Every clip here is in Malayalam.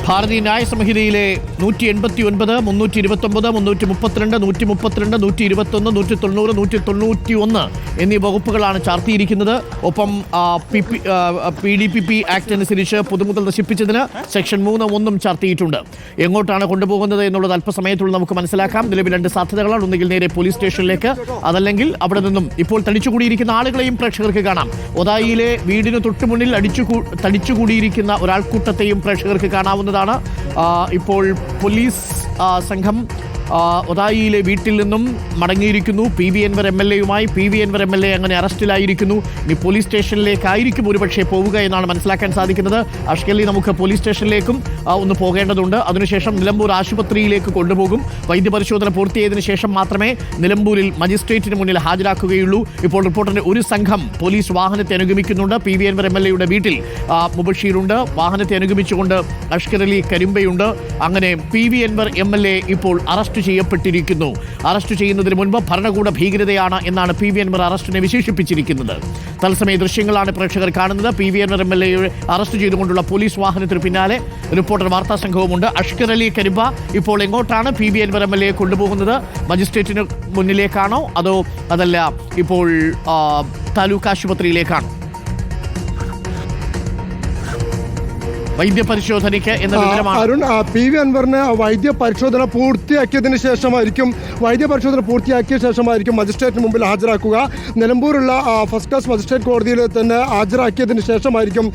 ഭാരതീയ ന്യായ സംഹിതയിലെ 189, 329, 332, 132, 121, 190, 191 എന്നീ വകുപ്പുകളാണ് ചാർത്തിയിരിക്കുന്നത്. ഒപ്പം PDPP ആക്ട് അനുസരിച്ച് പൊതുമുതൽ നശിപ്പിച്ചതിന് സെക്ഷൻ 3(1) ചാർത്തിയിട്ടുണ്ട്. എങ്ങോട്ടാണ് കൊണ്ടുപോകുന്നത് എന്നുള്ളത് അല്പസമയത്തുള്ള നമുക്ക് മനസ്സിലാക്കാം. നിലവിൽ രണ്ട് സാധ്യതകളാണ്. ഒന്നുകിൽ നേരെ പോലീസ് സ്റ്റേഷനിലേക്ക്, അതല്ലെങ്കിൽ അവിടെ നിന്നും ഇപ്പോൾ തടിച്ചുകൂടിയിരിക്കുന്ന ആളുകളെയും പ്രേക്ഷകർക്ക് കാണാം. ഒതായിയിലെ വീടിന് തൊട്ടുമുന്നിൽ തടിച്ചുകൂടിയിരിക്കുന്ന ഒരാൾക്കൂട്ടത്തെയും പ്രേക്ഷകർക്ക് കാണാവുന്നതാണ്. ഇപ്പോൾ പോലീസ് സംഘം ഒതായിയിലെ വീട്ടിൽ നിന്നും മടങ്ങിയിരിക്കുന്നു. PV Anwar MLA PV Anwar MLA അങ്ങനെ അറസ്റ്റിലായിരിക്കുന്നു. ഇനി പോലീസ് സ്റ്റേഷനിലേക്കായിരിക്കും ഒരുപക്ഷെ പോവുക എന്നാണ് മനസ്സിലാക്കാൻ സാധിക്കുന്നത്. അഷ്കലി, നമുക്ക് പോലീസ് സ്റ്റേഷനിലേക്കും ഒന്ന് പോകേണ്ടതുണ്ട്. അതിനുശേഷം നിലമ്പൂർ ആശുപത്രിയിലേക്ക് കൊണ്ടുപോകും. വൈദ്യപരിശോധന പൂർത്തിയായതിനു ശേഷം മാത്രമേ നിലമ്പൂരിൽ മജിസ്ട്രേറ്റിന് മുന്നിൽ ഹാജരാക്കുകയുള്ളൂ. ഇപ്പോൾ റിപ്പോർട്ടറിന്റെ ഒരു സംഘം പോലീസ് വാഹനത്തെ അനുഗമിക്കുന്നുണ്ട്. PV അൻവർ MLA വീട്ടിൽ മുബഷീറുണ്ട്. വാഹനത്തെ അനുഗമിച്ചുകൊണ്ട് അഷ്കർ അലി കരിമ്പയുണ്ട്. അങ്ങനെ PV അൻവർ MLA ഇപ്പോൾ അറസ്റ്റ് ചെയ്യപ്പെട്ടിരിക്കുന്നു. അറസ്റ്റ് ചെയ്യുന്നതിന് മുൻപ് ഭരണകൂട ഭീകരതയാണ് എന്നാണ് PV അൻവർ അറസ്റ്റിനെ വിശേഷിപ്പിച്ചിരിക്കുന്നത്. തത്സമയ ദൃശ്യങ്ങളാണ് പ്രേക്ഷകർ കാണുന്നത്. PV അൻവർ MLA അറസ്റ്റ് ചെയ്തുകൊണ്ടുള്ള പോലീസ് വാഹനത്തിന് പിന്നാലെ റിപ്പോർട്ടർ വാർത്താ സംഘവുമുണ്ട്. അഷ്കർ അലി കരിമ്പ, ഇപ്പോൾ എങ്ങോട്ടാണ് PV അൻവർ MLA കൊണ്ടുപോകുന്നത്? മജിസ്ട്രേറ്റിന് മുന്നിലേക്കാണോ അതല്ല ഇപ്പോൾ താലൂക്ക് ആശുപത്രിയിലേക്കാണോ? വൈദ്യപരിശോധനയ്ക്ക് എന്ന വിവരമാണ്. അരുൺ, PV അൻവറിന് വൈദ്യപരിശോധന പൂർത്തിയാക്കിയ ശേഷമായിരിക്കും മജിസ്ട്രേറ്റിന് മുമ്പിൽ ഹാജരാക്കുക. നിലമ്പൂരുള്ള ഫസ്റ്റ് ക്ലാസ് മജിസ്ട്രേറ്റ് കോടതിയിൽ തന്നെ ഹാജരാക്കിയതിന് ശേഷമായിരിക്കും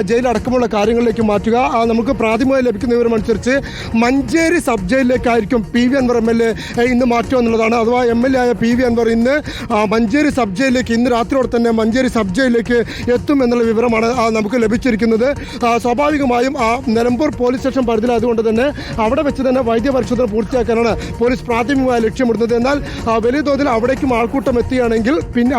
ജയിലടക്കമുള്ള കാര്യങ്ങളിലേക്ക് മാറ്റുക. നമുക്ക് പ്രാഥമികമായി ലഭിക്കുന്ന വിവരമനുസരിച്ച് മഞ്ചേരി സബ് ജയിലിലേക്കായിരിക്കും PV അൻവർ MLA ഇന്ന് മാറ്റുക എന്നുള്ളതാണ്. അഥവാ MLA ആയ PV അൻവർ ഇന്ന് മഞ്ചേരി സബ് ജയിലിലേക്ക്, ഇന്ന് രാത്രിയോടെ തന്നെ മഞ്ചേരി സബ് ജയിലിലേക്ക് എത്തും എന്നുള്ള വിവരമാണ് നമുക്ക് ലഭിച്ചിരിക്കുന്നത്. സ്വാഭാവികമായും നിലമ്പൂർ പോലീസ് സ്റ്റേഷൻ പരിധിയിലായതുകൊണ്ട് തന്നെ അവിടെ വെച്ച് തന്നെ വൈദ്യപരിശോധന പൂർത്തിയാക്കാനാണ് പോലീസ് പ്രാഥമികമായി ലക്ഷ്യമിടുന്നത്. എന്നാൽ വലിയ തോതിൽ അവിടേക്കും ആൾക്കൂട്ടം എത്തുകയാണെങ്കിൽ പിന്നെ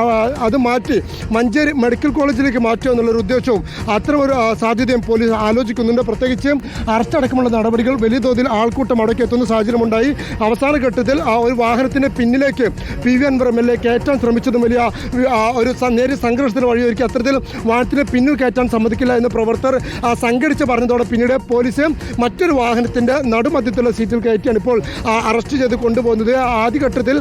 അത് മാറ്റി മഞ്ചേരി മെഡിക്കൽ കോളേജിലേക്ക് മാറ്റുക എന്നുള്ളൊരു ഉദ്ദേശവും അത്തരമൊരു സാധ്യതയും പോലീസ് ആലോചിക്കുന്നുണ്ട്. പ്രത്യേകിച്ച് അറസ്റ്റ് അടക്കമുള്ള നടപടികൾ വലിയ തോതിൽ ആൾക്കൂട്ടം അവിടേക്ക് എത്തുന്ന സാഹചര്യമുണ്ടായി. അവസാന ഘട്ടത്തിൽ ഒരു വാഹനത്തിന്റെ പിന്നിലേക്ക് PV അൻവർ MLA കയറ്റാൻ ശ്രമിച്ചതും വലിയ ഒരു നേരിയ സംഘർഷത്തിന് വഴിയൊരുക്കി. അത്തരത്തിൽ വാഹനത്തിന് പിന്നിൽ കയറ്റാൻ സമ്മതിക്കില്ല എന്ന് പ്രവർത്തകർ സംഘടിച്ച് പറഞ്ഞതോടെ പിന്നീട് പോലീസ് മറ്റൊരു വാഹനത്തിന്റെ നടുമധ്യത്തുള്ള സീറ്റിൽ കയറ്റിയാണ് ഇപ്പോൾ അറസ്റ്റ് ചെയ്ത് കൊണ്ടുപോകുന്നത്. ആദ്യഘട്ടത്തിൽ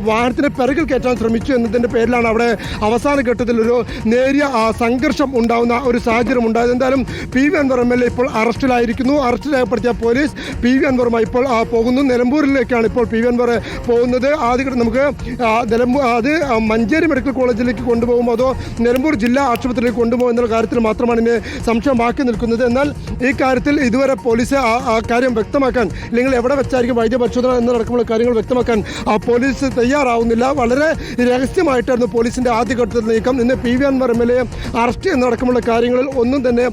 വാഹനത്തിന് പിറകിൽ കയറ്റാൻ ശ്രമിച്ചു എന്നതിന്റെ പേരിലാണ് അവിടെ അവസാന ഘട്ടത്തിൽ ഒരു നേരിയ സംഘർഷം ഉണ്ടാകുന്ന ഒരു സാഹചര്യം ഉണ്ടായത്. എന്തായാലും PV അൻവർ MLA ഇപ്പോൾ അറസ്റ്റിലായിരിക്കുന്നു. അറസ്റ്റ് രേഖപ്പെടുത്തിയ പോലീസ് PV അൻവറുമായി ഇപ്പോൾ പോകുന്നു. നിലമ്പൂരിലേക്കാണ് ഇപ്പോൾ PV അൻവർ പോകുന്നത്. ആദ്യഘട്ടം നമുക്ക് മഞ്ചേരി മെഡിക്കൽ കോളേജിലേക്ക് കൊണ്ടുപോകുമോ അതോ നിലമ്പൂർ ജില്ലാ ആശുപത്രിയിലേക്ക് കൊണ്ടുപോകും എന്നുള്ള കാര്യത്തിൽ മാത്രമാണ് ഇനി സംശയം ബാക്കി നിൽക്കുന്നത്. എന്നാൽ ഈ കാര്യത്തിൽ ഇതുവരെ പോലീസ് ആ കാര്യം വ്യക്തമാക്കാൻ, അല്ലെങ്കിൽ എവിടെ വെച്ചായിരിക്കും വൈദ്യപരിശോധന എന്നടക്കമുള്ള കാര്യങ്ങൾ വ്യക്തമാക്കാൻ പോലീസ് തയ്യാറാവുന്നില്ല. വളരെ രഹസ്യമായിട്ടായിരുന്നു പോലീസിന്റെ ആദ്യഘട്ടത്തിൽ നീക്കം. ഇന്ന് PV അൻവർ MLA അറസ്റ്റ് എന്നടക്കമുള്ള കാര്യങ്ങളിൽ ഒന്നും തന്നെ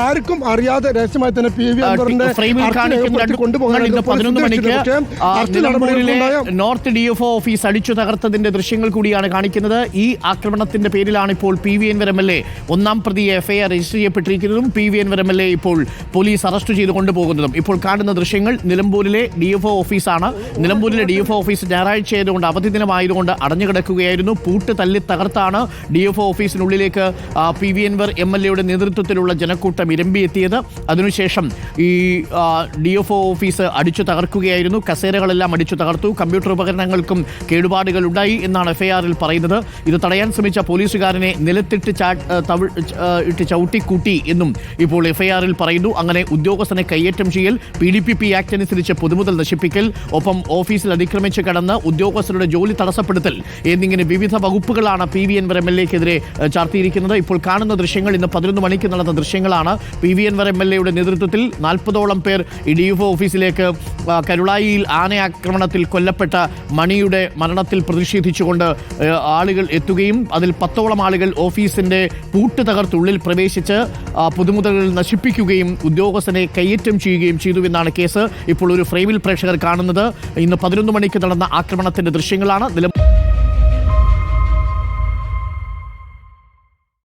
ആർക്കും അറിയാതെ രഹസ്യമായി തന്നെ PV അൻവറിന്റെ നോർത്ത് DFO ഓഫീസ് അടിച്ചു തകർത്തതിന്റെ ദൃശ്യങ്ങൾ കൂടിയാണ് കാണിക്കുന്നത്. ഈ ആക്രമണത്തിന്റെ പേരിലാണ് ഇപ്പോൾ PV അൻവർ MLA ഒന്നാം പ്രതി FIR രജിസ്റ്റർ ചെയ്യപ്പെട്ടിരിക്കുന്നതും PV അൻവർ MLA ഇപ്പോൾ പോലീസ് അറസ്റ്റ് ചെയ്ത് കൊണ്ടുപോകുന്നതും. ഇപ്പോൾ കാണുന്ന ദൃശ്യങ്ങൾ നിലമ്പൂരിലെ DFO ഓഫീസാണ്. നിലമ്പൂരിലെ DFO ഓഫീസ് ഞായറാഴ്ച ആയതുകൊണ്ട്, അവധി ദിനമായതുകൊണ്ട് അടഞ്ഞുകിടക്കുകയായിരുന്നു. പൂട്ട് തല്ലി തകർത്താണ് DFO ഓഫീസിനുള്ളിലേക്ക് PV അൻവർ MLA നേതൃത്വത്തിലുള്ള ജനക്കൂട്ടം ഇരമ്പിയെത്തിയത്. അതിനുശേഷം ഈ DFO ഓഫീസ് അടിച്ചു തകർക്കുകയായിരുന്നു. കസേരകളെല്ലാം അടിച്ചു തകർത്തു. കമ്പ്യൂട്ടർ ഉപകരണങ്ങൾക്കും കേടുപാടുകൾ ഉണ്ടായി എന്നാണ് FIR-ൽ പറയുന്നത്. ഇത് തടയാൻ ശ്രമിച്ച പോലീസുകാരനെ നിലത്തിട്ട് ചവിട്ടിക്കൂട്ടി എന്നും ഇപ്പോൾ FIR-ൽ പറയുന്നു. അങ്ങനെ ഉദ്യോഗസ്ഥനെ കയ്യേറ്റം ചെയ്യൽ, PDPP ആക്ട് അനുസരിച്ച് പൊതുമുതൽ നശിപ്പിക്കൽ, ഒപ്പം ഓഫീസിൽ അതിക്രമിച്ച് കടന്ന് ഉദ്യോഗസ്ഥരുടെ ജോലി തടസ്സപ്പെടുത്തൽ എന്നിങ്ങനെ വിവിധ വകുപ്പുകളാണ് PV അൻവർ MLA-ക്കെതിരെ ചാർത്തിയിരിക്കുന്നത്. ഇപ്പോൾ കാണുന്ന ദൃശ്യങ്ങൾ ഇന്ന് 11 മണിക്ക് നടന്ന ദൃശ്യങ്ങളാണ്. PV അൻവർ MLA-യുടെ നേതൃത്വത്തിൽ 40ഓളം പേർ ഈ DFO ഓഫീസിലേക്ക് കരുളായിയിൽ ആനയാക്രമണത്തിൽ കൊല്ലപ്പെട്ട മണിയുടെ മരണത്തിൽ പ്രതിഷേധിച്ചുകൊണ്ട് ആളുകൾ എത്തുകയും അതിൽ 10ഓളം ആളുകൾ ഓഫീസിന്റെ പൂട്ട് തകർത്തുള്ളിൽ പ്രവേശിച്ച് പൊതുമുതലുകൾ നശിപ്പിക്കുകയും ഉദ്യോഗസ്ഥനെ കയ്യേറ്റം ചെയ്യുകയും ചെയ്തുവെന്നാണ് കേസ്. ഇപ്പോൾ ഒരു ഫ്രെയിമിൽ പ്രേക്ഷകർ കാണുന്നത് ഇന്ന് 11 മണിക്ക് നടന്ന ആക്രമണത്തിന്റെ ദൃശ്യങ്ങളാണ്.